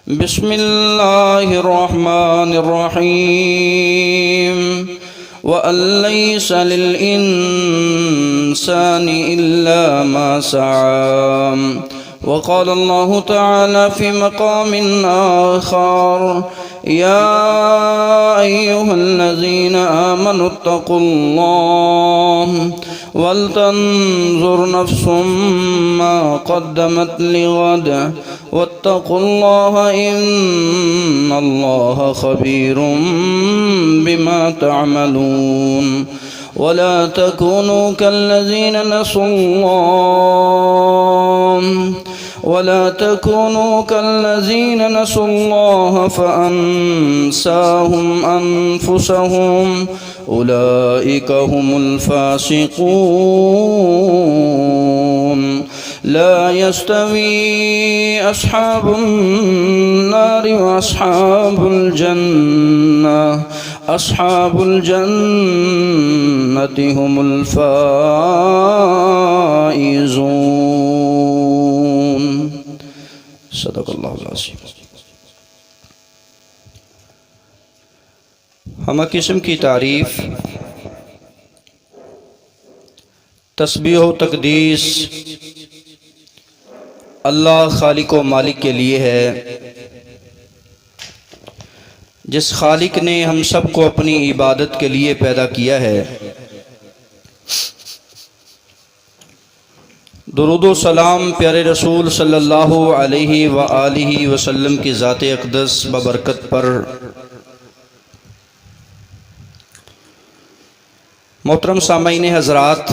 بسم الله الرحمن الرحيم وأن ليس للإنسان إلا ما سعى. وقال الله تعالى في مقام آخر: يا أيها الذين آمنوا اتقوا الله ولتنظر نفس ما قدمت لغد واتقوا الله إن الله خبير بما تعملون. ولا تكونوا كالذين نسوا الله فأنساهم أنفسهم أولئك هم الفاسقون. لا يستوي أصحاب النار وأصحاب الجنة هم الفائزون. صدق اللہ العظیم. ہمہ قسم کی تعریف، تسبیح و تقدیس اللہ خالق و مالک کے لیے ہے، جس خالق نے ہم سب کو اپنی عبادت کے لیے پیدا کیا ہے. درود و سلام پیارے رسول صلی اللہ علیہ وآلہ وسلم کی ذات اقدس ببرکت پر. محترم سامعین حضرات،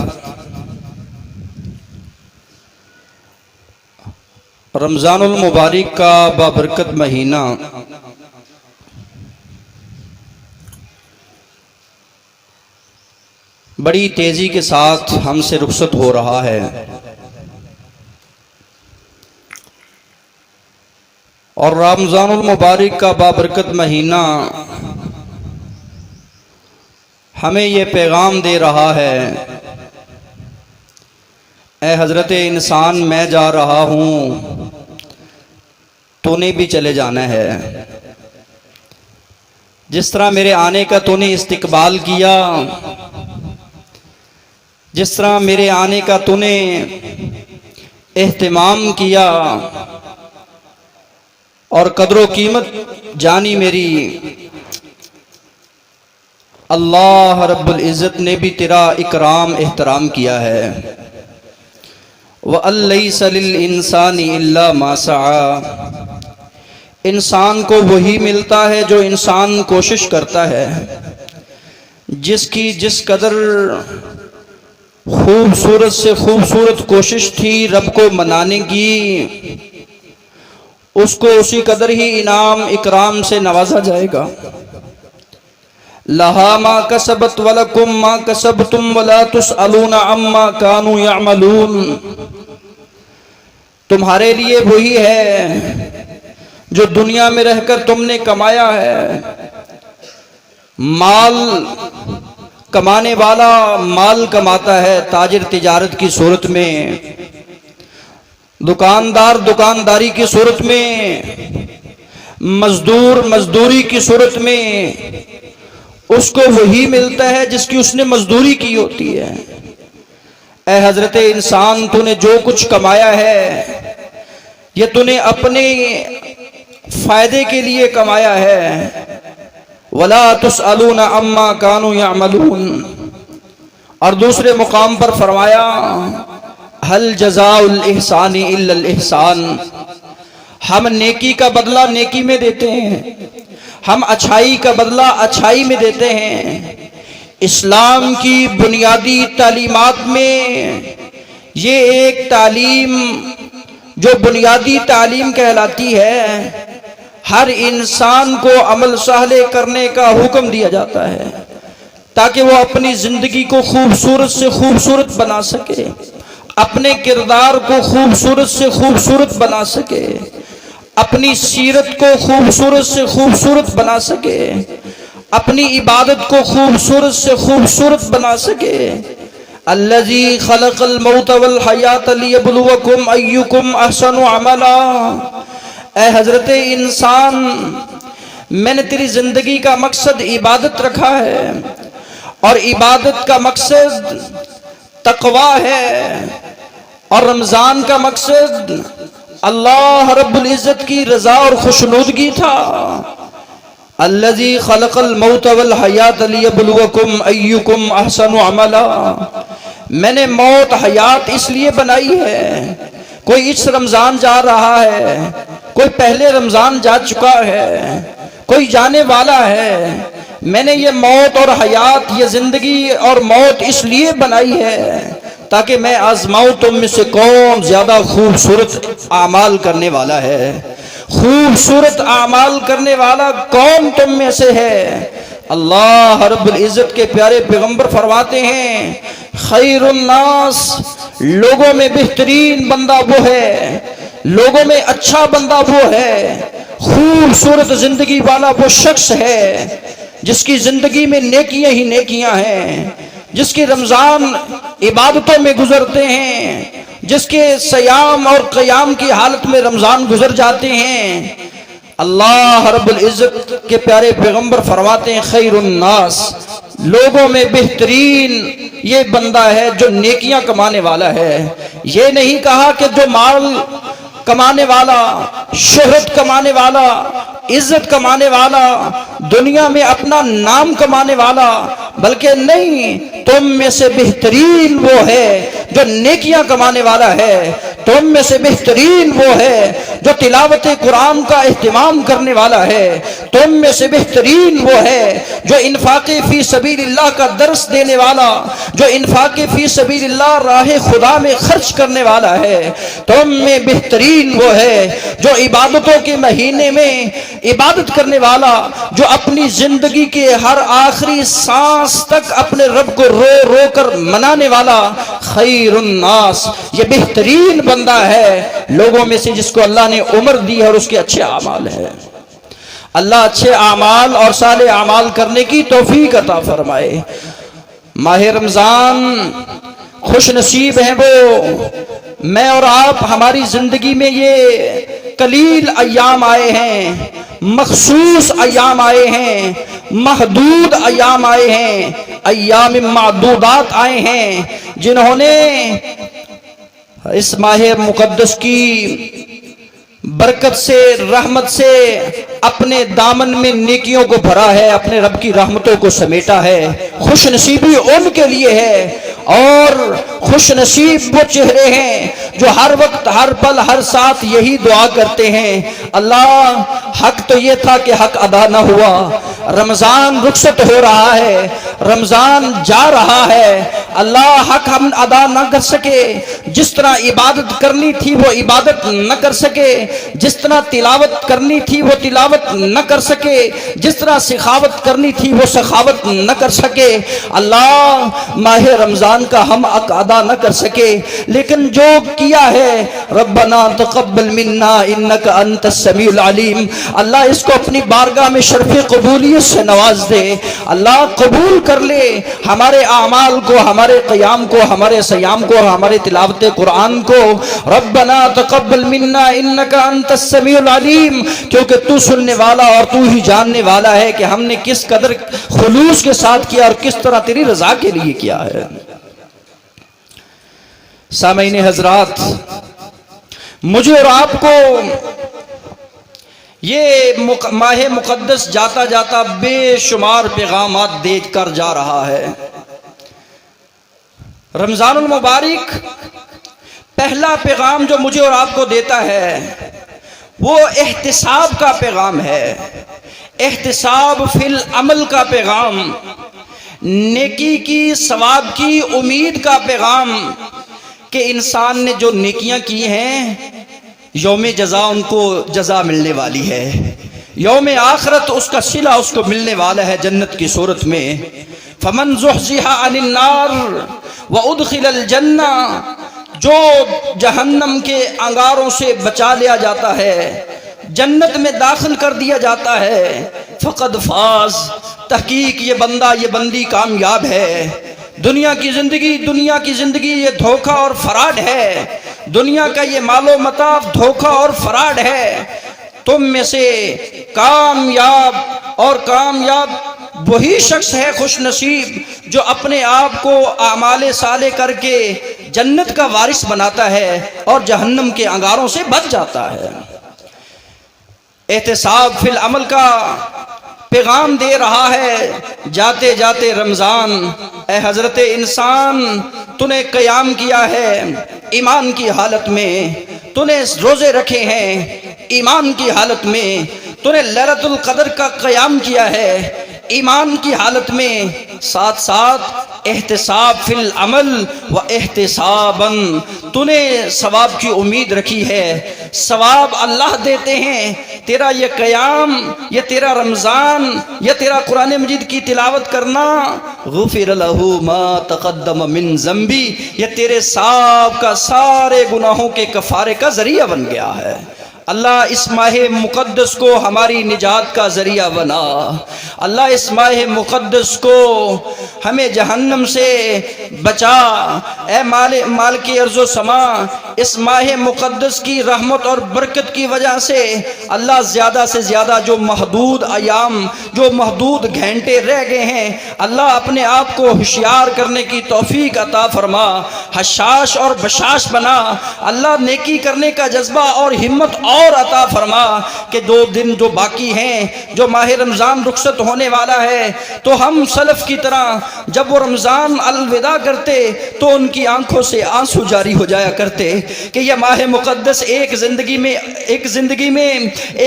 رمضان المبارک کا بابرکت مہینہ بڑی تیزی کے ساتھ ہم سے رخصت ہو رہا ہے، اور رمضان المبارک کا بابرکت مہینہ ہمیں یہ پیغام دے رہا ہے: اے حضرت انسان، میں جا رہا ہوں، تو نے بھی چلے جانا ہے. جس طرح میرے آنے کا تو نے استقبال کیا، جس طرح میرے آنے کا تو نے اہتمام کیا اور قدر و قیمت جانی میری، اللہ رب العزت نے بھی تیرا اکرام احترام کیا ہے. وَأَن لَّيْسَ لِلْإِنسَانِ إِلَّا مَا سَعَى. انسان کو وہی ملتا ہے جو انسان کوشش کرتا ہے. جس کی جس قدر خوبصورت سے خوبصورت کوشش تھی رب کو منانے کی، اس کو اسی قدر ہی انعام اکرام سے نوازا جائے گا. لہا ما کسبت ولکم ما کسبتم ولا تسألون عما کانوا یعملون. تمہارے لیے وہی ہے جو دنیا میں رہ کر تم نے کمایا ہے. مال کمانے والا مال کماتا ہے تاجر تجارت کی صورت میں، دکاندار دکانداری کی صورت میں، مزدور مزدوری کی صورت میں. اس کو وہی ملتا ہے جس کی اس نے مزدوری کی ہوتی ہے. اے حضرت انسان، تو نے جو کچھ کمایا ہے یہ تو نے اپنے فائدے کے لیے کمایا ہے. وَلَا تُسْأَلُونَ عَمَّا كَانُوا يَعْمَلُونَ. اور دوسرے مقام پر فرمایا: هَلْ جَزَاءُ الْإِحْسَانِ إِلَّا الْإِحْسَانُ. ہم نیکی کا بدلہ نیکی میں دیتے ہیں، ہم اچھائی کا بدلہ اچھائی میں دیتے ہیں. اسلام کی بنیادی تعلیمات میں یہ ایک تعلیم جو بنیادی تعلیم کہلاتی ہے، ہر انسان کو عمل صالح کرنے کا حکم دیا جاتا ہے تاکہ وہ اپنی زندگی کو خوبصورت سے خوبصورت بنا سکے، اپنے کردار کو خوبصورت سے خوبصورت بنا سکے، اپنی سیرت کو خوبصورت سے خوبصورت بنا سکے، اپنی عبادت کو خوبصورت سے خوبصورت بنا سکے. الذی خلق الموت والحیات لیبلوکم ایکم احسن عملا. اے حضرت انسان، میں نے تیری زندگی کا مقصد عبادت رکھا ہے، اور عبادت کا مقصد تقویٰ ہے، اور رمضان کا مقصد اللہ رب العزت کی رضا اور خوشنودگی تھا۔ الذی خلق الموت والحیات لیبلوکم ایکم احسن عملا، میں نے موت حیات اس لیے بنائی ہے، کوئی اس رمضان جا رہا ہے، کوئی پہلے رمضان جا چکا ہے، کوئی جانے والا ہے، میں نے یہ موت اور حیات، یہ زندگی اور موت اس لیے بنائی ہے تاکہ میں آزماؤں تم میں سے کون زیادہ خوبصورت اعمال کرنے والا ہے، خوبصورت اعمال کرنے والا کون تم میں سے ہے۔ اللہ رب العزت کے پیارے پیغمبر فرماتے ہیں خیر الناس، لوگوں میں بہترین بندہ وہ ہے، لوگوں میں اچھا بندہ وہ ہے، خوبصورت زندگی والا وہ شخص ہے جس کی زندگی میں نیکیاں ہی نیکیاں ہیں، جس کے رمضان عبادتوں میں گزرتے ہیں، جس کے صیام اور قیام کی حالت میں رمضان گزر جاتے ہیں۔ اللہ رب العزت کے پیارے پیغمبر فرماتے ہیں خیر الناس، لوگوں میں بہترین یہ بندہ ہے جو نیکیاں کمانے والا ہے۔ یہ نہیں کہا کہ جو مال کمانے والا، شہرت کمانے والا، عزت کمانے والا، دنیا میں اپنا نام کمانے والا، بلکہ نہیں، تم میں سے بہترین وہ ہے جو نیکیاں کمانے والا ہے، تم میں سے بہترین وہ ہے جو تلاوت قرآن کا اہتمام کرنے والا ہے، تم میں سے بہترین وہ ہے جو انفاق فی سبیل اللہ کا درس دینے والا، جو انفاق فی سبیل اللہ راہ خدا میں خرچ کرنے والا ہے، تم میں بہترین وہ ہے جو عبادتوں کے مہینے میں عبادت کرنے والا، جو اپنی زندگی کے ہر آخری سانس تک اپنے رب کو رو رو کر منانے والا۔ خیر الناس، یہ بہترین بندہ ہے لوگوں میں سے جس کو اللہ نے عمر دی ہے اور اس کے اچھے اعمال ہے۔ اللہ اچھے اعمال اور صالح اعمال کرنے کی توفیق عطا فرمائے۔ ماہ رمضان خوش نصیب ہیں وہ، میں اور آپ، ہماری زندگی میں یہ قلیل ایام آئے ہیں، مخصوص ایام آئے ہیں، محدود ایام آئے ہیں، ایام معدودات آئے ہیں، جنہوں نے اس ماہ مقدس کی برکت سے، رحمت سے اپنے دامن میں نیکیوں کو بھرا ہے، اپنے رب کی رحمتوں کو سمیٹا ہے۔ خوش نصیبی ان کے لیے ہے، اور خوش نصیب وہ چہرے ہیں جو ہر وقت، ہر پل، ہر ساتھ یہی دعا کرتے ہیں اللہ، حق تو یہ تھا کہ حق ادا نہ ہوا، رمضان رخصت ہو رہا ہے، رمضان جا رہا ہے، اللہ حق ہم ادا نہ کر سکے، جس طرح عبادت کرنی تھی وہ عبادت نہ کر سکے، جس طرح تلاوت کرنی تھی وہ تلاوت نہ کر سکے، جس طرح سخاوت کرنی تھی وہ سخاوت نہ کر سکے، اللہ ماہ رمضان کا ہم حق ادا نہ کر سکے، لیکن جو کیا ہے ربنا تقبل منا انک انت السمیع العلیم، اللہ اس کو اپنی بارگاہ میں شرف قبولیت سے نواز دے، اللہ قبول کر لے ہمارے اعمال کو، ہمارے قیام کو، ہمارے صیام کو، ہمارے تلاوت قرآن کو۔ ربنا تقبل منا انک انت السمیع العلیم، کیونکہ تو سننے والا اور تو ہی جاننے والا ہے کہ ہم نے کس قدر خلوص کے ساتھ کیا اور کس طرح تیری رضا کے لیے کیا ہے۔ سامعین حضرات، مجھے اور آپ کو یہ ماہ مقدس جاتا جاتا بے شمار پیغامات دے کر جا رہا ہے۔ رمضان المبارک پہلا پیغام جو مجھے اور آپ کو دیتا ہے وہ احتساب کا پیغام ہے، احتساب فی العمل کا پیغام، نیکی کی، ثواب کی امید کا پیغام، کہ انسان نے جو نیکیاں کی ہیں یوم جزا ان کو جزا ملنے والی ہے، یوم آخرت اس کا صلہ اس کو ملنے والا ہے جنت کی صورت میں۔ فمن زحزح عن النار وادخل الجنہ، جو جہنم کے انگاروں سے بچا لیا جاتا ہے، جنت میں داخل کر دیا جاتا ہے، فقد فاز، تحقیق یہ بندہ، یہ بندی کامیاب ہے۔ دنیا کی زندگی یہ دھوکہ اور فراڈ ہے، دنیا کا یہ مال و متاع دھوکہ اور فراڈ ہے، تم میں سے کامیاب اور کامیاب وہی شخص ہے خوش نصیب جو اپنے آپ کو اعمال صالح کر کے جنت کا وارث بناتا ہے اور جہنم کے انگاروں سے بچ جاتا ہے۔ احتساب فی العمل کا پیغام دے رہا ہے جاتے جاتے رمضان۔ اے حضرت انسان، تو نے قیام کیا ہے ایمان کی حالت میں، تو نے روزے رکھے ہیں ایمان کی حالت میں، تو نے لیلۃ القدر کا قیام کیا ہے ایمان کی حالت میں، ساتھ ساتھ احتساب فی العمل و احتسابا، تو نے ثواب کی امید رکھی ہے، ثواب اللہ دیتے ہیں۔ تیرا یہ قیام، یہ تیرا رمضان، یہ تیرا قرآن مجید کی تلاوت کرنا، غفر لہ ما تقدم من ذنبی، یہ تیرے سابقہ سارے گناہوں کے کفارے کا ذریعہ بن گیا ہے۔ اللہ اس ماہ مقدس کو ہماری نجات کا ذریعہ بنا، اللہ اس ماہ مقدس کو ہمیں جہنم سے بچا۔ اے مالک ارض و سما، اس ماہ مقدس کی رحمت اور برکت کی وجہ سے اللہ زیادہ سے زیادہ جو محدود ایام، جو محدود گھنٹے رہ گئے ہیں، اللہ اپنے آپ کو ہوشیار کرنے کی توفیق عطا فرما، حشاش اور بشاش بنا۔ اللہ نیکی کرنے کا جذبہ اور ہمت اور عطا فرما کہ 2 دن جو باقی ہیں، جو ماہ رمضان رخصت ہونے والا ہے، تو ہم سلف کی طرح جب وہ رمضان الوداع کرتے تو ان کی آنکھوں سے آنسو جاری ہو جایا کرتے کہ یہ ماہ مقدس ایک زندگی میں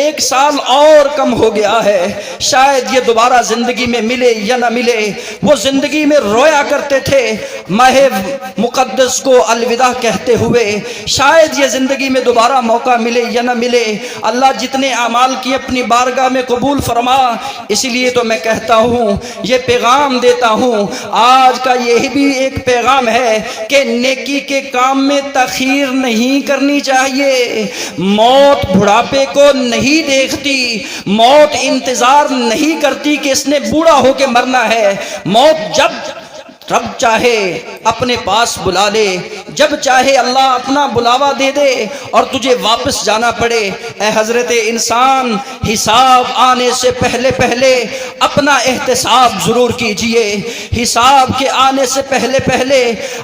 1 سال اور کم ہو گیا ہے، شاید یہ دوبارہ زندگی میں ملے یا نہ ملے۔ وہ زندگی میں رویا کرتے تھے ماہ مقدس کو الوداع کہتے ہوئے، شاید یہ زندگی میں دوبارہ موقع ملے یا نہ ملے۔ اللہ جتنے اعمال کی اپنی بارگاہ میں قبول فرما، اسی لیے تو میں کہتا ہوں، یہ پیغام دیتا ہوں، آج کا یہی بھی ایک پیغام ہے کہ نیکی کے کام میں تاخیر نہیں کرنی چاہیے۔ موت بڑھاپے کو نہیں دیکھتی، موت انتظار نہیں کرتی کہ اس نے بوڑھا ہو کے مرنا ہے۔ موت جب رب چاہے اپنے پاس بلا لے، جب چاہے اللہ اپنا بلاوا دے دے اور تجھے واپس جانا پڑے۔ اے حضرت انسان، حساب آنے سے پہلے اپنا احتساب ضرور کیجئے، حساب کے آنے سے پہلے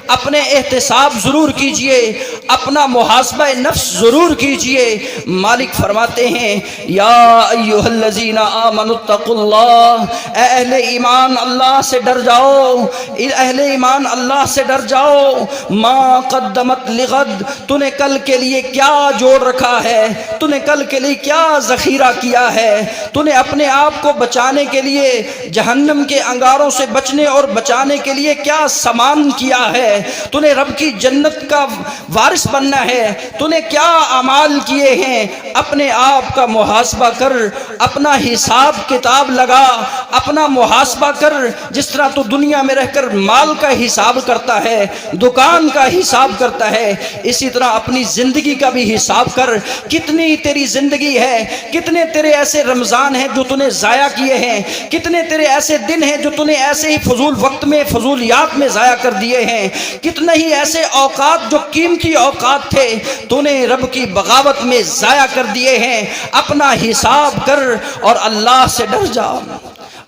اپنے احتساب ضرور کیجئے، اپنا محاسبہ نفس ضرور کیجئے۔ مالک فرماتے ہیں، یا ایھا الذین آمنوا اتقوا اللہ، اے اہل ایمان اللہ سے ڈر جاؤ، اہل ایمان اللہ سے ڈر جاؤ۔ ما قدمت لغد، تو نے کل کے لیے کیا جوڑ رکھا ہے، تو نے کل کے لیے کیا ذخیرہ کیا ہے، تو نے اپنے آپ کو بچانے کے لیے، جہنم کے انگاروں سے بچنے اور بچانے کے لیے کیا سامان کیا ہے، تو نے رب کی جنت کا وارث بننا ہے، تو نے کیا اعمال کیے ہیں۔ اپنے آپ کا محاسبہ کر، اپنا حساب کتاب لگا، اپنا محاسبہ کر۔ جس طرح تو دنیا میں رہ کر مال کا حساب کرتا ہے، دکان کا حساب کرتا ہے، اسی طرح اپنی زندگی کا بھی حساب کر۔ کتنی تیری زندگی ہے، کتنے تیرے ایسے رمضان ہیں جو تو نے ضائع کیے ہیں، کتنے تیرے ایسے دن ہیں جو تو نے ایسے ہی فضول وقت میں، فضولیات میں ضائع کر دیے ہیں، کتنے ہی ایسے اوقات جو قیمتی اوقات تھے تو نے رب کی بغاوت میں ضائع کر دیے ہیں۔ اپنا حساب کر اور اللہ سے ڈر جا۔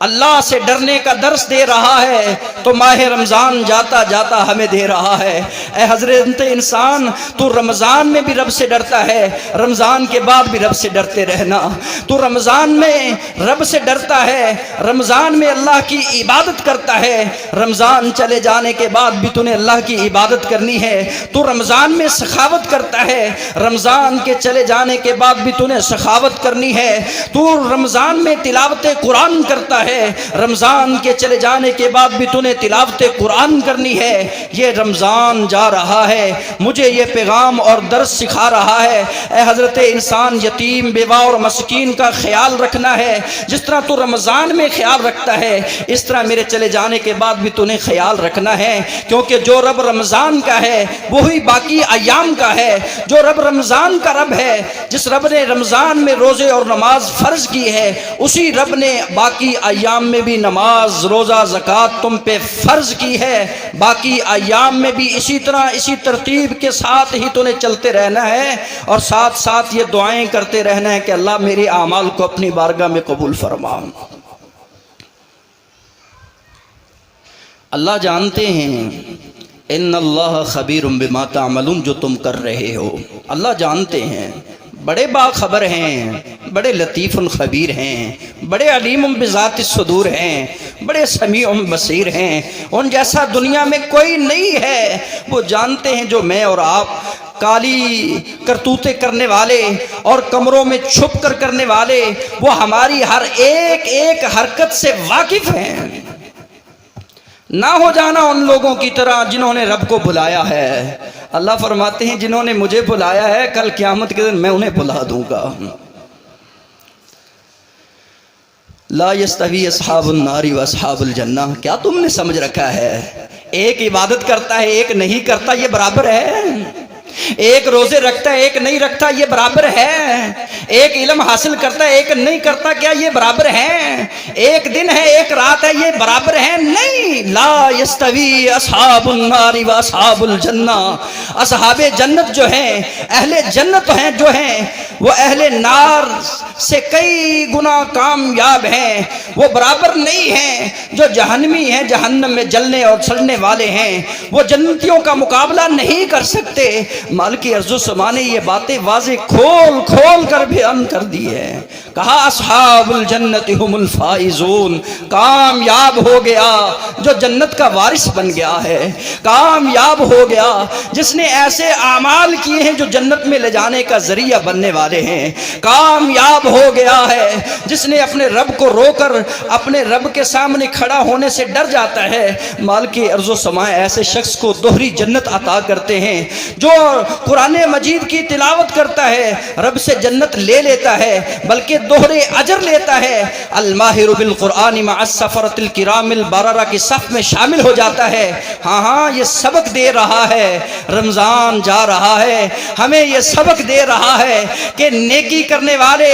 اللہ سے ڈرنے کا درس دے رہا ہے تو ماہ رمضان جاتا جاتا ہمیں دے رہا ہے۔ اے حضرت انسان، تو رمضان میں بھی رب سے ڈرتا ہے، رمضان کے بعد بھی رب سے ڈرتے رہنا۔ تو رمضان میں رب سے ڈرتا ہے، رمضان میں اللہ کی عبادت کرتا ہے، رمضان چلے جانے کے بعد بھی تو نے اللہ کی عبادت کرنی ہے۔ تو رمضان میں سخاوت کرتا ہے، رمضان کے چلے جانے کے بعد بھی تو نے سخاوت کرنی ہے۔ تو رمضان میں تلاوت قرآن کرتا ہے، رمضان کے چلے جانے کے بعد بھی تو نے تلاوت قرآن کرنی ہے۔ یہ رمضان جا رہا ہے، مجھے یہ پیغام اور درس سکھا رہا ہے، اے حضرت انسان، یتیم بیوہ اور مسکین کا خیال رکھنا ہے۔ جس طرح تو رمضان میں خیال رکھتا ہے، اس طرح میرے چلے جانے کے بعد بھی تو نے خیال رکھنا ہے، کیونکہ جو رب رمضان کا ہے وہی باقی ایام کا ہے۔ جو رب رمضان کا رب ہے، جس رب نے رمضان میں روزے اور نماز فرض کی ہے، اسی رب نے باقی ایام ایام میں بھی نماز روزہ زکوٰۃ تم پہ فرض کی ہے، باقی ایام میں بھی اسی طرح اسی ترتیب کے ساتھ ہی تمہیں چلتے رہنا ہے، اور ساتھ ساتھ یہ دعائیں کرتے رہنا ہے کہ اللہ میرے اعمال کو اپنی بارگاہ میں قبول فرما۔ اللہ جانتے ہیں، ان اللہ خبیر بما تعملون، جو تم کر رہے ہو اللہ جانتے ہیں، بڑے باخبر ہیں، بڑے لطیف خبیر ہیں، بڑے علیم بذات الصدور ہیں، بڑے سمیع بصیر ہیں، ان جیسا دنیا میں کوئی نہیں ہے۔ وہ جانتے ہیں جو میں اور آپ کالی کرتوتے کرنے والے اور کمروں میں چھپ کر کرنے والے، وہ ہماری ہر ایک ایک حرکت سے واقف ہیں۔ نہ ہو جانا ان لوگوں کی طرح جنہوں نے رب کو بلایا ہے۔ اللہ فرماتے ہیں جنہوں نے مجھے بلایا ہے کل قیامت کے دن میں انہیں بلا دوں گا۔ لا یستوی اصحاب النار و اصحاب الجنہ، کیا تم نے سمجھ رکھا ہے ایک عبادت کرتا ہے ایک نہیں کرتا یہ برابر ہے؟ ایک روزے رکھتا ہے ایک نہیں رکھتا یہ برابر ہے؟ ایک علم حاصل کرتا ہے ایک نہیں کرتا کیا یہ برابر ہے؟ ایک دن ہے ایک رات ہے یہ برابر ہے؟ نہیں۔ لا یستوی اصحاب النار و اصحاب الجنہ، اصحاب جنت جو ہیں، اہل جنت ہیں جو ہیں، وہ اہل نار سے کئی گنا کامیاب ہیں، وہ برابر نہیں ہیں۔ جو جہنمی ہیں جہنم میں جلنے اور سڑنے والے ہیں، وہ جنتیوں کا مقابلہ نہیں کر سکتے۔ مالک ارض و سما نے یہ باتیں واضح کھول کھول کر بیان کر دی ہے۔ کہا اصحاب الجنت ہم الفائزون، کامیاب ہو گیا جو جنت کا وارث بن گیا ہے، کامیاب ہو گیا جس نے ایسے اعمال کیے ہیں جو جنت میں لے جانے کا ذریعہ بننے والے ہیں، کامیاب ہو گیا ہے جس نے اپنے رب کو رو کر اپنے رب کے سامنے کھڑا ہونے سے ڈر جاتا ہے۔ مالک ارض و سما ایسے شخص کو دوہری جنت عطا کرتے ہیں۔ جو قرآن مجید کی تلاوت کرتا ہے رب سے جنت لے لیتا ہے بلکہ دوہرے اجر لیتا ہے۔ الماہر بالقرآن مع السفرۃ الکرام البررہ کی صف میں شامل ہو جاتا ہے۔ ہاں یہ سبق دے رہا ہے، رمضان جا رہا ہے، ہمیں یہ سبق دے رہا ہے کہ نیکی کرنے والے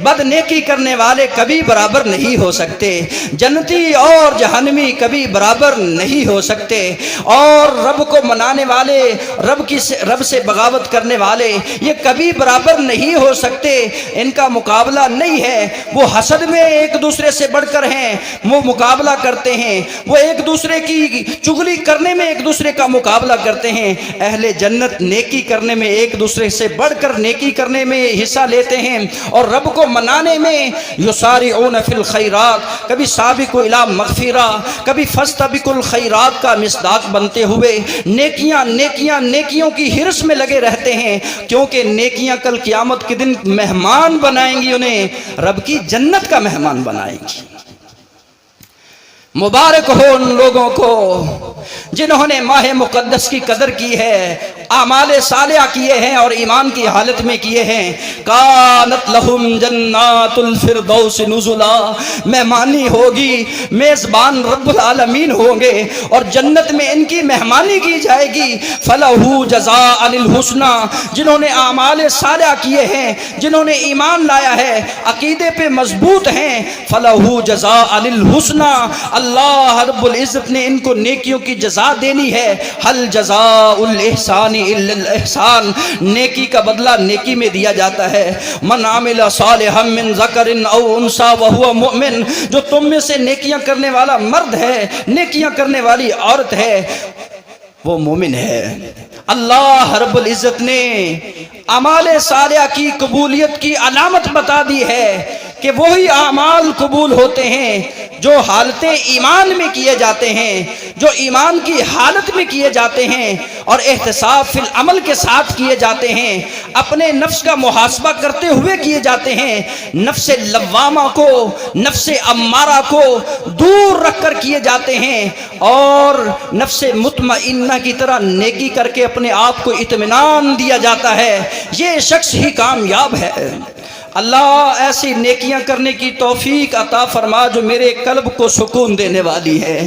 بد نیکی کرنے والے کبھی برابر نہیں ہو سکتے، جنتی اور جہنمی کبھی برابر نہیں ہو سکتے، اور رب کو منانے والے رب سے بغاوت کرنے والے یہ کبھی برابر نہیں ہو سکتے۔ ان کا مقابلہ نہیں ہے، وہ حسد میں ایک دوسرے سے بڑھ کر ہیں، وہ مقابلہ کرتے ہیں، وہ ایک دوسرے کی چغلی کرنے میں ایک دوسرے کا مقابلہ کرتے ہیں۔ اہل جنت نیکی کرنے میں ایک دوسرے سے بڑھ کر نیکی کرنے میں حصہ لیتے ہیں، اور رب کو منانے میں یسارعون فی الخیرات، کبھی سابقوا الی مغفرہ، کبھی فاستبقوا الخیرات کا مصداق بنتے ہوئے نیکیاں نیکیاں نیکیوں کی ہرس میں لگے رہتے ہیں، کیونکہ نیکیاں کل قیامت کے دن مہمان بنائیں گی، انہیں رب کی جنت کا مہمان بنائیں گی۔ مبارک ہو ان لوگوں کو جنہوں نے ماہ مقدس کی قدر کی ہے، اعمال صالحہ کیے ہیں اور ایمان کی حالت میں کیے ہیں۔ کانت لہم جنات الفردوس نزلا، مہمانی ہوگی، میزبان رب العالمین ہوں گے اور جنت میں ان کی مہمانی کی جائے گی۔ فلہو جزاء الحسنی، جنہوں نے اعمال صالحہ کیے ہیں، جنہوں نے ایمان لایا ہے، عقیدے پہ مضبوط ہیں، فلہو جزاء الحسنی، اللہ رب العزت نے ان کو نیکیوں کی جزا دینی ہے۔ حل جزاء الاحسان الا الاحسان، نیکی کا بدلہ نیکی میں دیا جاتا ہے۔ من عمل صالحا من ذکر او انثی وهو مؤمن، جو تم میں سے نیکیاں کرنے والا مرد ہے، نیکیاں کرنے والی عورت ہے، وہ مومن ہے۔ اللہ رب العزت نے اعمال صالحہ کی قبولیت کی علامت بتا دی ہے کہ وہی اعمال قبول ہوتے ہیں جو حالت ایمان میں کیے جاتے ہیں، جو ایمان کی حالت میں کیے جاتے ہیں اور احتساب فی العمل کے ساتھ کیے جاتے ہیں، اپنے نفس کا محاسبہ کرتے ہوئے کیے جاتے ہیں، نفس لوامہ کو، نفس امارہ کو دور رکھ کر کیے جاتے ہیں، اور نفس مطمئنہ کی طرح نیکی کر کے اپنے آپ کو اطمینان دیا جاتا ہے۔ یہ شخص ہی کامیاب ہے۔ اللہ ایسی نیکیاں کرنے کی توفیق عطا فرما جو میرے قلب کو سکون دینے والی ہے،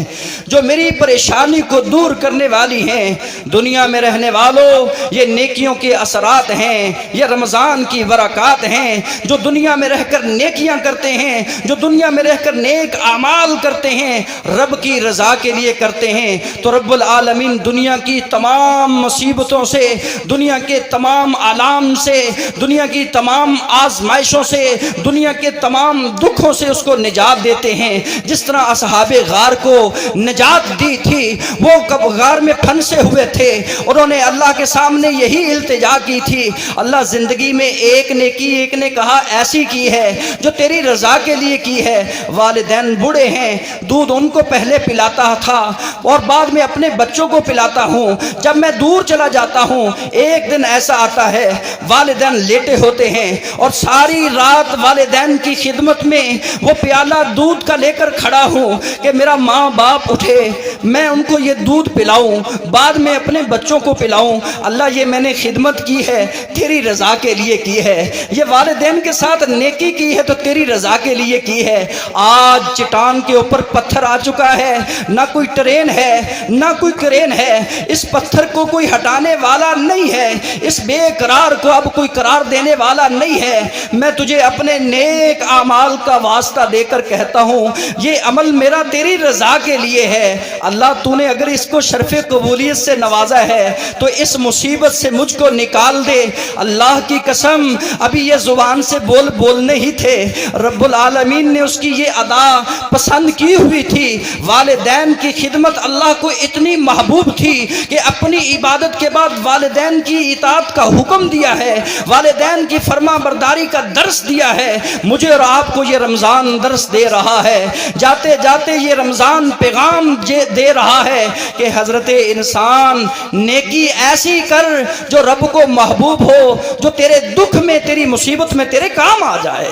جو میری پریشانی کو دور کرنے والی ہیں۔ دنیا میں رہنے والوں، یہ نیکیوں کے اثرات ہیں، یہ رمضان کی برکات ہیں۔ جو دنیا میں رہ کر نیکیاں کرتے ہیں، جو دنیا میں رہ کر نیک اعمال کرتے ہیں، رب کی رضا کے لیے کرتے ہیں، تو رب العالمین دنیا کی تمام مصیبتوں سے، دنیا کے تمام آلام سے، دنیا کی تمام آزمائشوں سے، دنیا کے تمام دکھوں سے اس کو نجات دیتے ہیں۔ جس طرح اصحاب غار کو نجات دی تھی، وہ کب غار میں پھنسے ہوئے تھے، انہوں نے اللہ کے سامنے یہی التجا کی تھی، اللہ زندگی میں ایک نیکی ایک نے کہا ایسی کی ہے جو تیری رضا کے لیے کی ہے۔ والدین بوڑھے ہیں، دودھ ان کو پہلے پلاتا تھا اور بعد میں اپنے بچوں کو پلاتا ہوں۔ جب میں دور چلا جاتا ہوں، ایک دن ایسا آتا ہے والدین لیٹے ہوتے ہیں اور ساری رات والدین کی خدمت میں وہ پیالہ دودھ کا لے کر کھڑا ہوں کہ میرا ماں باپ اٹھے، میں ان کو یہ دودھ پلاؤں، بعد میں اپنے بچوں کو پلاؤں۔ اللہ یہ میں نے خدمت کی ہے تیری رضا کے لیے کی ہے، یہ والدین کے ساتھ نیکی کی ہے تو تیری رضا کے لیے کی ہے۔ آج چٹان کے اوپر پتھر آ چکا ہے، نہ کوئی ٹرین ہے نہ کوئی کرین ہے، اس پتھر کو کوئی ہٹانے والا نہیں ہے، اس بے قرار کو اب کوئی قرار دینے والا نہیں ہے۔ میں تجھے اپنے نیک اعمال کا واسطہ دے کر کہتا ہوں، یہ عمل میرا تیری رضا کے لیے ہے۔ اللہ تو نے اگر اس کو شرف قبولیت سے نوازا ہے تو اس مصیبت سے مجھ کو نکال دے۔ اللہ کی قسم ابھی یہ زبان سے بولنے ہی تھے، رب العالمین نے اس کی یہ ادا پسند کی ہوئی تھی۔ والدین کی خدمت اللہ کو اتنی محبوب تھی کہ اپنی عبادت کے بعد والدین کی اطاعت کا حکم دیا ہے، والدین کی فرما برداری کا درس دیا ہے۔ مجھے اور آپ کو یہ رمضان درس دے رہا ہے، جاتے جاتے یہ رمضان پیغام دے رہا ہے کہ حضرت انسان نیکی ایسی کر جو رب کو محبوب ہو، جو تیرے دکھ میں تیری مصیبت میں تیرے کام آ جائے۔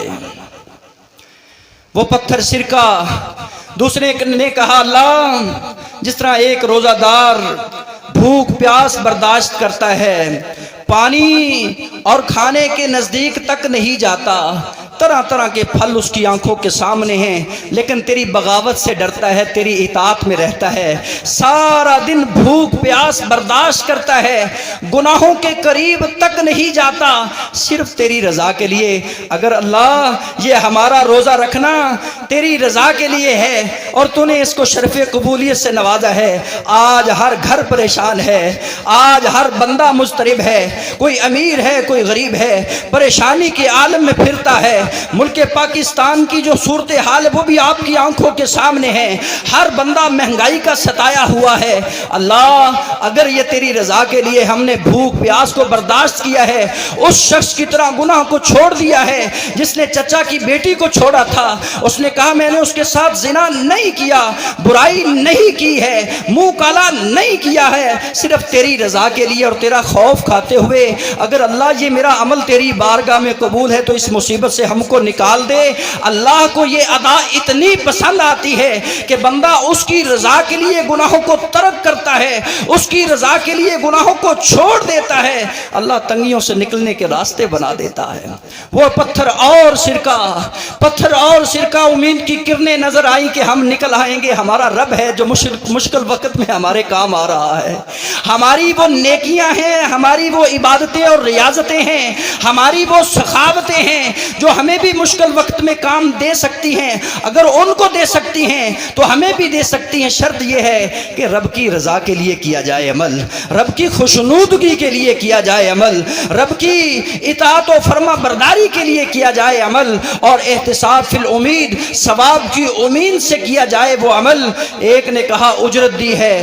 وہ پتھر سرکہ، دوسرے نے کہا اللہ جس طرح ایک روزہ دار بھوک پیاس برداشت کرتا ہے، پانی اور کھانے کے نزدیک تک نہیں جاتا، طرح طرح کے پھل اس کی آنکھوں کے سامنے ہیں، لیکن تیری بغاوت سے ڈرتا ہے، تیری اطاعت میں رہتا ہے، سارا دن بھوک پیاس برداشت کرتا ہے، گناہوں کے قریب تک نہیں جاتا، صرف تیری رضا کے لیے۔ اگر اللہ یہ ہمارا روزہ رکھنا تیری رضا کے لیے ہے اور تو نے اس کو شرف قبولیت سے نوازا ہے، آج ہر گھر پریشان ہے، آج ہر بندہ مضطرب ہے، کوئی امیر ہے کوئی غریب ہے، پریشانی کے عالم میں پھرتا ہے۔ ملک پاکستان کی جو صورتحال ہے وہ بھی آپ کی آنکھوں کے سامنے ہے، ہر بندہ مہنگائی کا ستایا ہوا ہے۔ اللہ اگر یہ تیری رضا کے لیے ہم نے بھوک پیاس کو برداشت کیا ہے، اس شخص کی طرح گناہ کو چھوڑ دیا ہے جس نے چچا کی بیٹی کو چھوڑا تھا، اس نے کہا میں نے اس کے ساتھ زنا نہیں کیا، برائی نہیں کی ہے، منہ کالا نہیں کیا ہے، صرف تیری رضا کے لیے اور تیرا خوف کھاتے ہوئے، اگر اللہ یہ میرا عمل تیری بارگاہ میں قبول ہے تو اس مصیبت سے ہم کو نکال دے۔ اللہ کو یہ ادا اتنی پسند آتی ہے کہ بندہ اس کی رضا کے لیے گناہوں کو ترک کرتا ہے، اس کی رضا کے لیے گناہوں کو چھوڑ دیتا ہے، اللہ تنگیوں سے نکلنے کے راستے بنا دیتا ہے۔ وہ پتھر اور سرکہ امید کی کرنیں نظر آئیں کہ ہم نکل آئیں گے، ہمارا رب ہے جو مشکل وقت میں ہمارے کام آ رہا ہے، ہماری وہ نیکیاں ہیں، ہماری وہ عبادتیں اور ریاضتیں ہیں، ہماری وہ سخاوتیں ہیں جو ہمیں بھی مشکل وقت میں کام دے سکتی ہیں۔ اگر ان کو دے سکتی ہیں تو ہمیں بھی دے سکتی ہیں، شرط یہ ہے کہ رب کی رضا کے لیے کیا جائے عمل، رب کی خوشنودگی کے لیے کیا جائے عمل، رب کی اطاعت و فرما برداری کے لیے کیا جائے عمل، اور احتساب فی الامید، ثواب کی امید سے کیا جائے وہ عمل۔ ایک نے کہا اجرت دی ہے،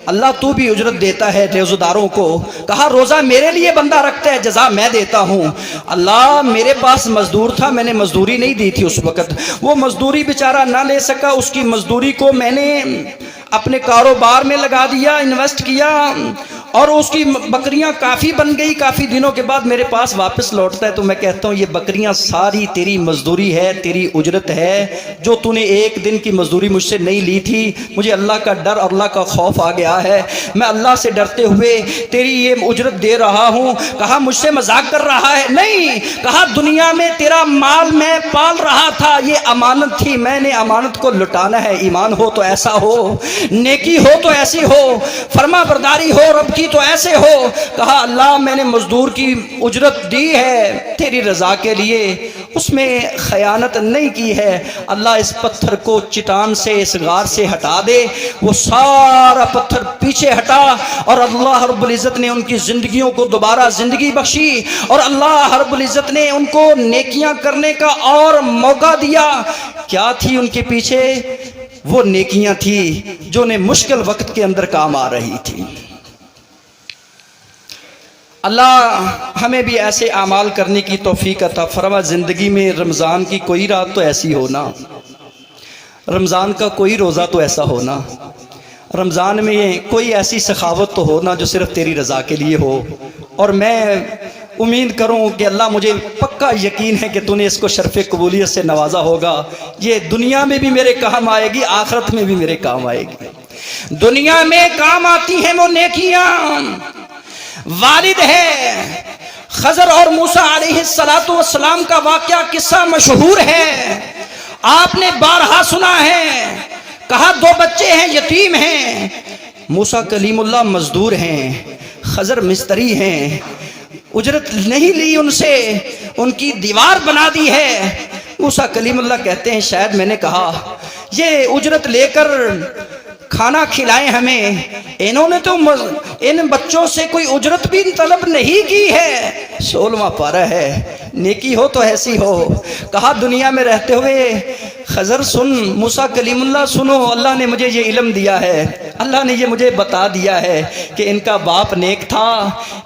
اللہ تو بھی اجرت دیتا ہے روزہ داروں کو، کہا روزہ میرے لیے بندہ رکھتا ہے، جزا میں دیتا ہوں۔ اللہ میرے پاس مزدور تھا، میں نے مزدوری نہیں دی تھی اس وقت، وہ مزدوری بیچارہ نہ لے سکا، اس کی مزدوری کو میں نے اپنے کاروبار میں لگا دیا، انویسٹ کیا، اور اس کی بکریاں کافی بن گئی، کافی دنوں کے بعد میرے پاس واپس لوٹتا ہے تو میں کہتا ہوں یہ بکریاں ساری تیری مزدوری ہے، تیری اجرت ہے، جو تو نے ایک دن کی مزدوری مجھ سے نہیں لی تھی۔ مجھے اللہ کا ڈر اور اللہ کا خوف آ گیا ہے، میں اللہ سے ڈرتے ہوئے تیری یہ اجرت دے رہا ہوں۔ کہا مجھ سے مذاق کر رہا ہے؟ نہیں، کہا دنیا میں تیرا مال میں پال رہا تھا، یہ امانت تھی، میں نے امانت کو لٹانا ہے۔ ایمان ہو تو ایسا ہو، نیکی ہو تو ایسی ہو، فرما برداری ہو رب کی تو ایسے ہو۔ کہا اللہ میں نے مزدور کی اجرت دی ہے تیری رضا کے لیے، اس میں خیانت نہیں کی ہے۔ اللہ اس پتھر کو چٹان سے، اس غار سے ہٹا دے۔ وہ سارا پتھر پیچھے ہٹا اور اللہ رب العزت نے ان کی زندگیوں کو دوبارہ زندگی بخشی، اور اللہ رب العزت نے ان کو نیکیاں کرنے کا اور موقع دیا۔ کیا تھی ان کے پیچھے؟ وہ نیکیاں تھی جو انہیں مشکل وقت کے اندر کام آ رہی تھی۔ اللہ ہمیں بھی ایسے اعمال کرنے کی توفیق عطا فرما۔ زندگی میں رمضان کی کوئی رات تو ایسی ہونا، رمضان کا کوئی روزہ تو ایسا ہونا، رمضان میں کوئی ایسی سخاوت تو ہونا جو صرف تیری رضا کے لیے ہو۔ اور میں امید کروں کہ اللہ، مجھے پکا یقین ہے کہ تو نے اس کو شرف قبولیت سے نوازا ہوگا۔ یہ دنیا میں بھی میرے کام آئے گی، آخرت میں بھی میرے کام آئے گی۔ دنیا میں کام آتی ہیں وہ نیکیاں۔ والد ہے خضر اور موسیٰ علیہ السلام کا واقعہ قصہ مشہور ہے، آپ نے بارہا سنا ہے۔ کہا دو بچے ہیں، یتیم ہیں، موسیٰ کلیم اللہ مزدور ہیں، خضر مستری ہیں، اجرت نہیں لی ان سے، ان کی دیوار بنا دی ہے۔ موسیٰ کلیم اللہ کہتے ہیں شاید میں نے کہا یہ اجرت لے کر کھانا کھلائیں ہمیں، انہوں نے تو ان بچوں سے کوئی اجرت بھی طلب نہیں کی ہے۔ 16واں پارہ ہے، نیکی ہو تو ایسی ہو۔ کہا دنیا میں رہتے ہوئے خضر سن، موسیٰ کلیم اللہ سنو، اللہ نے مجھے یہ علم دیا ہے، اللہ نے یہ مجھے بتا دیا ہے کہ ان کا باپ نیک تھا،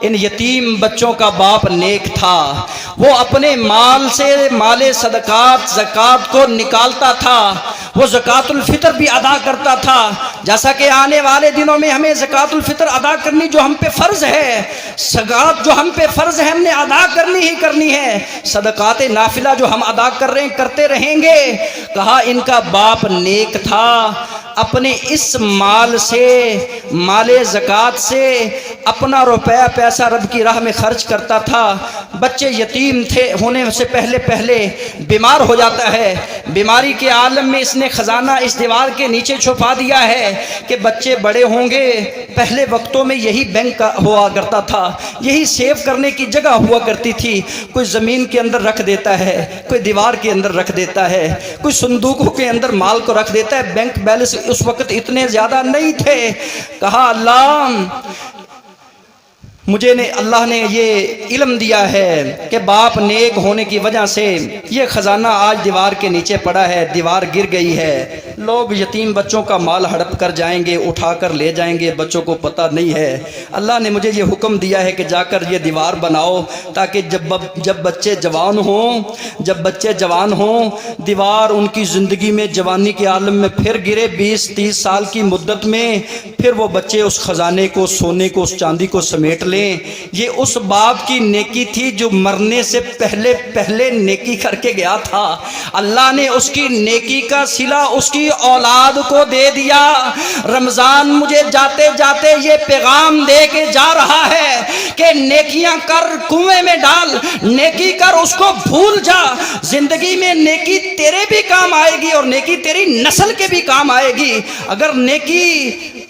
ان یتیم بچوں کا باپ نیک تھا، وہ اپنے مال سے مال صدقات زکوٰۃ کو نکالتا تھا، وہ زکوٰۃ الفطر بھی ادا کرتا تھا، جیسا کہ آنے والے دنوں میں ہمیں زکوٰۃ الفطر ادا کرنی جو ہم پہ فرض ہے، زکوٰۃ جو ہم پہ فرض ہے ہم نے ادا کرنی ہی کرنی ہے، صدقات نافلہ جو ہم ادا کر رہے ہیں کرتے رہیں گے۔ کہا ان کا باپ نیک تھا، اپنے اس مال سے مال زکوٰۃ سے اپنا روپیہ پیسہ رب کی راہ میں خرچ کرتا تھا۔ بچے یتیم تھے، ہونے سے پہلے بیمار ہو جاتا ہے، بیماری کے عالم میں اس نے خزانہ اس دیوار کے نیچے چھپا دیا ہے کہ بچے بڑے ہوں گے۔ پہلے وقتوں میں یہی بینک ہوا کرتا تھا، یہی سیو کرنے کی جگہ ہوا کرتی تھی، کوئی زمین کے اندر رکھ دیتا ہے، کوئی دیوار کے اندر رکھ دیتا ہے، کوئی صندوقوں کے اندر مال کو رکھ دیتا ہے۔ بینک بیلنس اس وقت اتنے زیادہ نہیں تھے۔ کہا اللہ اللہ نے یہ علم دیا ہے کہ باپ نیک ہونے کی وجہ سے یہ خزانہ آج دیوار کے نیچے پڑا ہے، دیوار گر گئی ہے، لوگ یتیم بچوں کا مال ہڑپ کر جائیں گے، اٹھا کر لے جائیں گے، بچوں کو پتہ نہیں ہے۔ اللہ نے مجھے یہ حکم دیا ہے کہ جا کر یہ دیوار بناؤ تاکہ جب بچے جوان ہوں دیوار ان کی زندگی میں جوانی کے عالم میں پھر گرے، 20-30 سال کی مدت میں پھر وہ بچے اس خزانے کو، سونے کو، اس چاندی کو سمیٹ لیں۔ یہ اس باپ کی نیکی تھی جو مرنے سے پہلے نیکی کر کے گیا تھا، اللہ نے اس کی نیکی کا صلہ اس کی اولاد کو دے دیا۔ رمضان مجھے جاتے جاتے یہ پیغام دے کے جا رہا ہے کہ نیکیاں کر، کنویں میں ڈال، نیکی کر، اس کو بھول جا۔ زندگی میں نیکی تیرے بھی کام آئے گی اور نیکی تیری نسل کے بھی کام آئے گی۔ اگر نیکی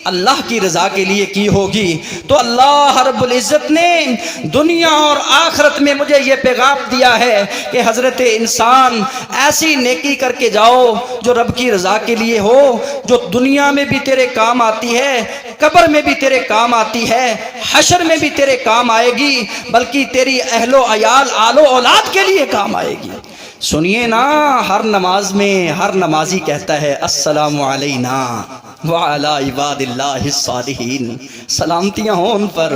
اللہ کی رضا کے لیے کی ہوگی تو اللہ رب العزت نے دنیا اور آخرت میں مجھے یہ پیغام دیا ہے کہ حضرت انسان ایسی نیکی کر کے جاؤ جو رب کی رضا کے لیے ہو، جو دنیا میں بھی تیرے کام آتی ہے، قبر میں بھی تیرے کام آتی ہے، حشر میں بھی تیرے کام آئے گی، بلکہ تیری اہل و عیال، آل و اولاد کے لیے کام آئے گی۔ سنیے نا، ہر نماز میں ہر نمازی کہتا ہے السلام علینا وعلی عباد اللہ الصالحین، سلامتیاں ہوں ان پر،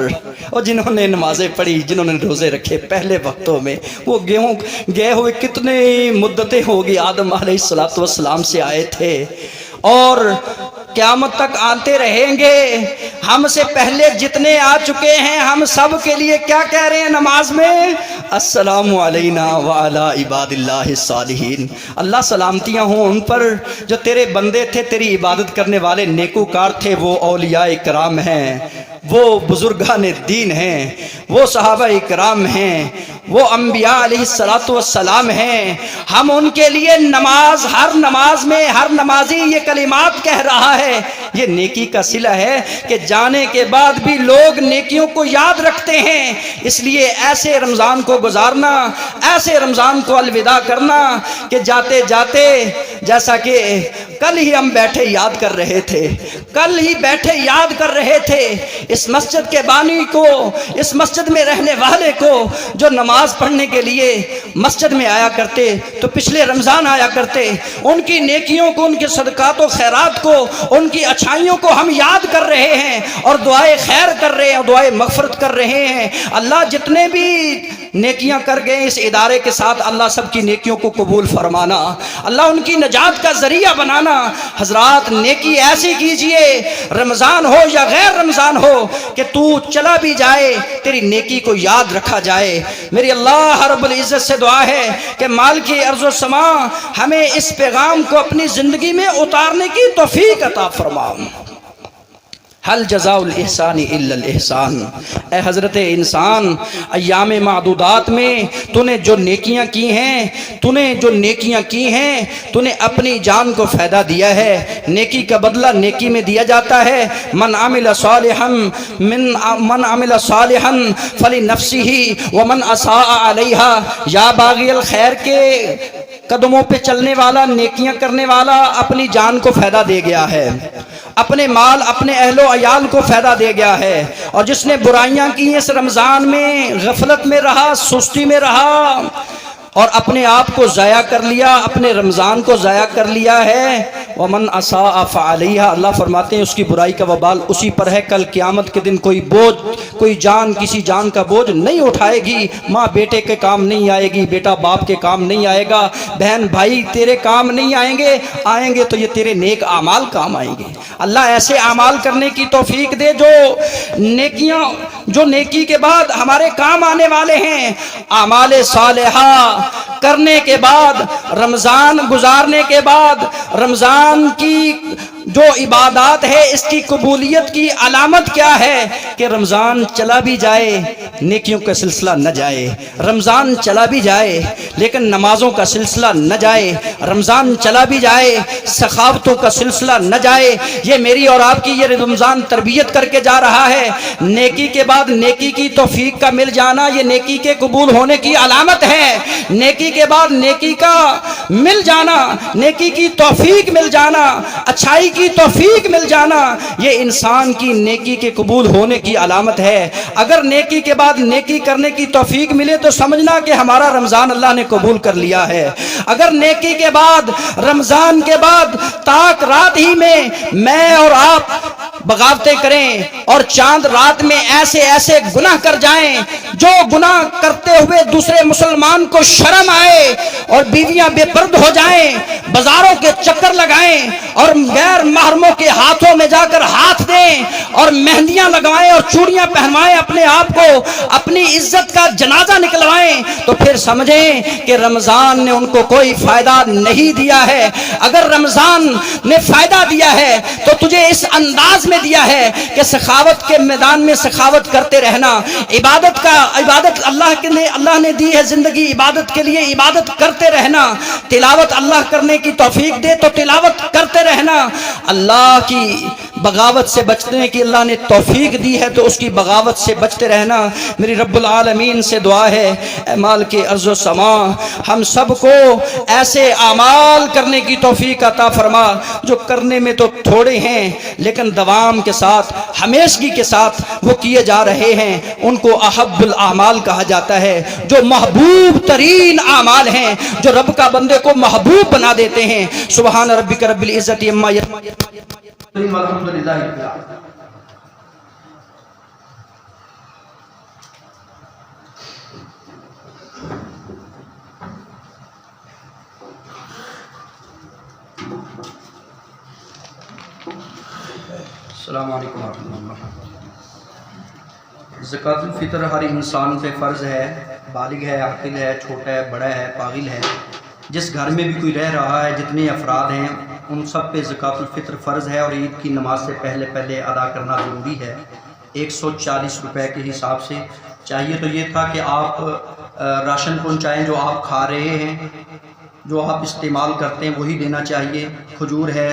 اور جنہوں نے نمازیں پڑھی، جنہوں نے روزے رکھے پہلے وقتوں میں۔ وہ گئے ہوئے کتنے مدتیں ہوگی، آدم علیہ السلام سے آئے تھے اور قیامت تک آتے رہیں گے۔ ہم سے پہلے جتنے آ چکے ہیں ہم سب کے لیے کیا کہہ رہے ہیں نماز میں؟ السلام علینا وعلی عباد اللہ الصالحین۔ اللہ سلامتیاں ہوں ان پر جو تیرے بندے تھے، تیری عبادت کرنے والے نیکوکار تھے، وہ اولیاء کرام ہیں، وہ بزرگان دین ہیں، وہ صحابہ کرام ہیں، وہ انبیاء علیہ الصلوۃ والسلام ہیں۔ ہم ان کے لیے نماز، ہر نماز میں ہر نمازی یہ کلمات کہہ رہا ہے۔ یہ نیکی کا صلہ ہے کہ جانے کے بعد بھی لوگ نیکیوں کو یاد رکھتے ہیں۔ اس لیے ایسے رمضان کو گزارنا، ایسے رمضان کو الوداع کرنا کہ جاتے جاتے، جیسا کہ کل ہی ہم بیٹھے یاد کر رہے تھے، کل ہی بیٹھے یاد کر رہے تھے اس مسجد کے بانی کو، اس مسجد میں رہنے والے کو، جو نماز پڑھنے کے لیے مسجد میں آیا کرتے تو پچھلے رمضان آیا کرتے، ان کی نیکیوں کو، ان کے صدقات و خیرات کو، ان کی اچھائیوں کو ہم یاد کر رہے ہیں اور دعائے خیر کر رہے ہیں اور دعائے مغفرت کر رہے ہیں۔ اللہ جتنے بھی نیکیاں کر گئے اس ادارے کے ساتھ، اللہ سب کی نیکیوں کو قبول فرمانا، اللہ ان کی نجات کا ذریعہ بنانا۔ حضرات نیکی ایسی کیجئے، رمضان ہو یا غیر رمضان ہو، کہ تو چلا بھی جائے تیری نیکی کو یاد رکھا جائے۔ میری اللہ رب العزت سے دعا ہے کہ مالک ارض و سما ہمیں اس پیغام کو اپنی زندگی میں اتارنے کی توفیق عطا فرما۔ حل جزاء الاحسان الا الاحسان۔ اے حضرت انسان، ایام معدودات میں تو نے جو نیکیاں کی ہیں، تو نے جو نیکیاں کی ہیں، تو نے اپنی جان کو فائدہ دیا ہے۔ نیکی کا بدلہ نیکی میں دیا جاتا ہے۔ من عمل صالحا من عمل صالحا فلنفسه ومن اساء علیها۔ یا باغی الخیر کے قدموں پہ چلنے والا، نیکیاں کرنے والا اپنی جان کو فائدہ دے گیا ہے، اپنے مال، اپنے اہل و عیال کو فائدہ دے گیا ہے۔ اور جس نے برائیاں کی اس رمضان میں، غفلت میں رہا، سستی میں رہا اور اپنے آپ کو ضائع کر لیا، اپنے رمضان کو ضائع کر لیا ہے، ومن اساء فعلیہ، اللہ فرماتے ہیں اس کی برائی کا وبال اسی پر ہے۔ کل قیامت کے دن کوئی بوجھ، کوئی جان کسی جان کا بوجھ نہیں اٹھائے گی۔ ماں بیٹے کے کام نہیں آئے گی، بیٹا باپ کے کام نہیں آئے گا، بہن بھائی تیرے کام نہیں آئیں گے، آئیں گے تو یہ تیرے نیک اعمال کام آئیں گے۔ اللہ ایسے اعمال کرنے کی توفیق دے جو نیکیاں، جو نیکی کے بعد ہمارے کام آنے والے ہیں۔ اعمال صالحہ کرنے کے بعد، رمضان گزارنے کے بعد، رمضان کی جو عبادات ہے اس کی قبولیت کی علامت کیا ہے؟ کہ رمضان چلا بھی جائے نیکیوں کا سلسلہ نہ جائے، رمضان چلا بھی جائے لیکن نمازوں کا سلسلہ نہ جائے، رمضان چلا بھی جائے سخاوتوں کا سلسلہ نہ جائے۔ یہ میری اور آپ کی یہ رمضان تربیت کر کے جا رہا ہے۔ نیکی کے بعد نیکی کی توفیق کا مل جانا یہ نیکی کے قبول ہونے کی علامت ہے۔ نیکی کے بعد نیکی کا مل جانا، نیکی کی توفیق مل جانا، اچھائی کی توفیق مل جانا، یہ انسان کی نیکی کے قبول ہونے کی علامت ہے۔ اگر نیکی کے بعد نیکی کرنے کی توفیق ملے تو سمجھنا کہ ہمارا رمضان اللہ نے قبول کر لیا ہے۔ اگر نیکی کے بعد، رمضان کے بعد تاک رات ہی میں اور آپ بغاوتیں کریں اور چاند رات میں ایسے ایسے گناہ کر جائیں جو گناہ کرتے ہوئے دوسرے مسلمان کو شرم آئے، اور بیویاں بے پرد ہو جائیں، بازاروں کے چکر لگائیں اور غیر محرموں کے ہاتھوں میں جا کر ہاتھ دیں اور مہندیاں لگوائیں اور چوڑیاں پہنوائیں، اپنے آپ کو، اپنی عزت کا جنازہ نکلوائیں، تو پھر سمجھیں کہ رمضان نے ان کو کوئی فائدہ نہیں دیا ہے۔ اگر رمضان نے فائدہ دیا ہے تو تجھے اس انداز میں دیا ہے کہ سخاوت کے میدان میں سخاوت کرتے رہنا، عبادت اللہ نے دی ہے زندگی عبادت کے لیے، عبادت کرتے رہنا، تلاوت اللہ کرنے کی توفیق دے تو تلاوت کرتے رہنا، اللہ کی بغاوت سے بچنے کی اللہ نے توفیق دی ہے تو اس کی بغاوت سے بچتے رہنا۔ میری رب العالمین سے دعا ہے، اے مالک ارض و سما ہم سب کو ایسے اعمال کرنے کی توفیق عطا فرما جو کرنے میں تو تھوڑے ہیں لیکن دوام کے ساتھ، ہمیشگی کے ساتھ وہ کیے جا رہے ہیں، ان کو احب الاعمال کہا جاتا ہے، جو محبوب ترین اعمال ہیں، جو رب کا بندے کو محبوب بنا دیتے ہیں۔ سبحان ربک رب العزت عما یصفون والحمد للہ رب العالمین۔ السلام علیکم ورحمۃ اللہ۔ زکوٰۃ الفطر ہر انسان پہ فرض ہے، بالغ ہے، عاقل ہے، چھوٹا ہے، بڑا ہے، پاگل ہے، جس گھر میں بھی کوئی رہ رہا ہے، جتنے افراد ہیں ان سب پہ زکوٰۃ الفطر فرض ہے، اور عید کی نماز سے پہلے ادا کرنا ضروری ہے 140 روپے کے حساب سے۔ چاہیے تو یہ تھا کہ آپ راشن پہنچائیں، جو آپ کھا رہے ہیں، جو آپ استعمال کرتے ہیں وہی دینا چاہیے۔ کھجور ہے،